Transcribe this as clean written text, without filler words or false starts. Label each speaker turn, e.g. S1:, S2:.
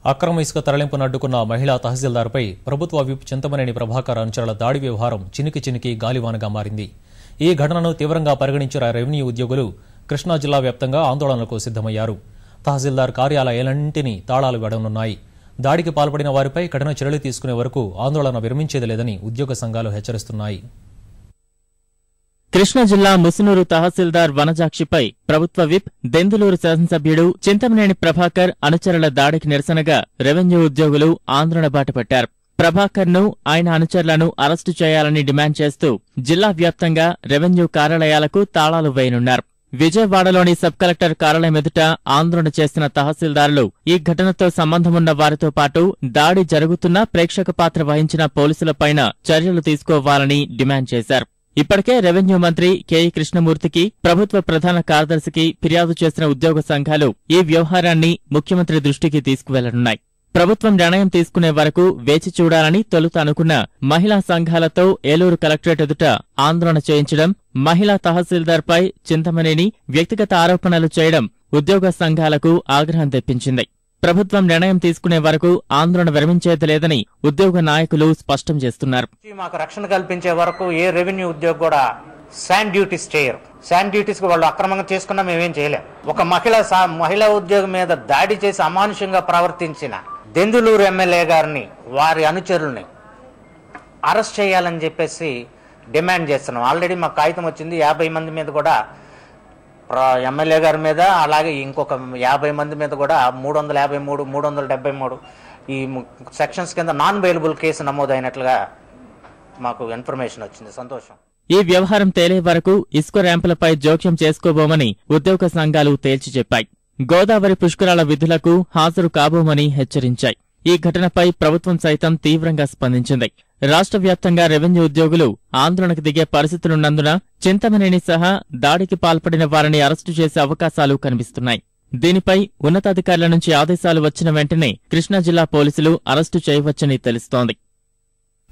S1: అక్రమ ఇసుక తరలింపును అడ్డుకున్న మహిళా తహసీల్దార్పై ప్రభుత్వ విప్ చింతమనేని ప్రభాకర్ అనుచరుల దాడి వ్యవహారం చినికి గాలివానగా మారింది. ఈ ఘటనను తీవ్రంగా పరిగణించిన రెవెన్యూ ఉద్యోగులు కృష్ణా జిల్లా వ్యాప్తంగా ఆందోళనలకు సిద్దమయ్యారు. తహసీల్దార్ కార్యాలయాలన్నింటినీ తాళాలు వేయనున్నాయి. దాడికి పాల్పడిన వారిపై కఠిన చర్యలు తీసుకునే వరకు ఆందోళన విరమించేది లేదని ఉద్యోగ సంఘాలు హెచ్చరిస్తున్నాయి.
S2: కృష్ణా జిల్లా ముసునూరు తహసీల్దార్ వనజాక్షిపై ప్రభుత్వ విప్ దెందులూరు శాసనసభ్యుడు చింతమనేని ప్రభాకర్ అనుచరుల దాడికి నిరసనగా రెవెన్యూ ఉద్యోగులు ఆందోళన బాటపట్టారు. ప్రభాకర్ ను ఆయన అనుచరులను అరెస్టు చేయాలని డిమాండ్ చేస్తూ జిల్లా వ్యాప్తంగా రెవెన్యూ కార్యాలయాలకు తాళాలు వేయనున్నారు. విజయవాడలోని సబ్ కలెక్టర్ కార్యాలయం ఎదుట ఆందోళన చేసిన తహసీల్దారులు ఈ ఘటనతో సంబంధమున్న వారితో పాటు దాడి జరుగుతున్న ప్రేక్షక పాత్ర వహించిన పోలీసులపైన చర్యలు తీసుకోవాలని డిమాండ్ చేశారు. ఇప్పటికే రెవెన్యూ మంత్రి కెఈ కృష్ణమూర్తికి, ప్రభుత్వ ప్రధాన కార్యదర్శికి ఫిర్యాదు చేసిన ఉద్యోగ సంఘాలు ఈ వ్యవహారాన్ని ముఖ్యమంత్రి దృష్టికి తీసుకువెళ్లనున్నాయి. ప్రభుత్వం నిర్ణయం తీసుకునే వరకు వేచి చూడాలని తొలుత అనుకున్న మహిళా సంఘాలతో ఏలూరు కలెక్టరేట్ ఎదుట ఆందోళన చేయించడం, మహిళా తహసీల్దార్పై చింతమనేని వ్యక్తిగత ఆరోపణలు చేయడం ఉద్యోగ సంఘాలకు ఆగ్రహం తెప్పించింది. ప్రభుత్వం నిర్ణయం తీసుకునే వరకు ఆందోళన విరమించేది లేదని ఉద్యోగ నాయకులు స్పష్టం చేస్తున్నారు.
S3: మాకు రక్షణ కల్పించే వరకు ఏ రెవెన్యూ ఉద్యోగి కూడా శాండ్ డ్యూటీస్ చేయరు. శాండ్ డ్యూటీస్ వాళ్ళు అక్రమంగా చేసుకున్నా మేమేం చేయలేం. ఒక మహిళా ఉద్యోగి మీద దాడి చేసి అమానుషంగా ప్రవర్తించిన దెందులూరు ఎమ్మెల్యే గారిని, వారి అనుచరుల్ని అరెస్ట్ చేయాలని చెప్పేసి డిమాండ్ చేస్తున్నాం. ఆల్రెడీ మాకు కాగితం వచ్చింది. 50 మంది మీద కూడా ఎమ్మెల్యే గారి మీద, అలాగే ఇంకొక 50 మంది మీద కూడా 353, 373 ఈ సెక్షన్స్ కింద నాన్ బెయిలబుల్ కేసు నమోదైనట్లుగా మాకు ఇన్ఫర్మేషన్ వచ్చింది. సంతోషం.
S2: ఈ వ్యవహారం తేలే వరకు ఇసుక ర్యాంపులపై జోక్యం చేసుకోబోమని ఉద్యోగ సంఘాలు తేల్చి చెప్పాయి. గోదావరి పుష్కరాల విధులకు హాజరు కాబోమని హెచ్చరించాయి. ఈ ఘటనపై ప్రభుత్వం సైతం తీవ్రంగా స్పందించింది. రాష్ట్ర వ్యాప్తంగా రెవెన్యూ ఉద్యోగులు ఆందోళనకు దిగే పరిస్థితులున్నందున చింతమనేని సహా దాడికి పాల్పడిన వారిని అరెస్టు చేసే అవకాశాలు కనిపిస్తున్నాయి. దీనిపై ఉన్నతాధికారుల నుంచి ఆదేశాలు వచ్చిన వెంటనే కృష్ణా జిల్లా పోలీసులు అరెస్టు చేయవచ్చని తెలుస్తోంది.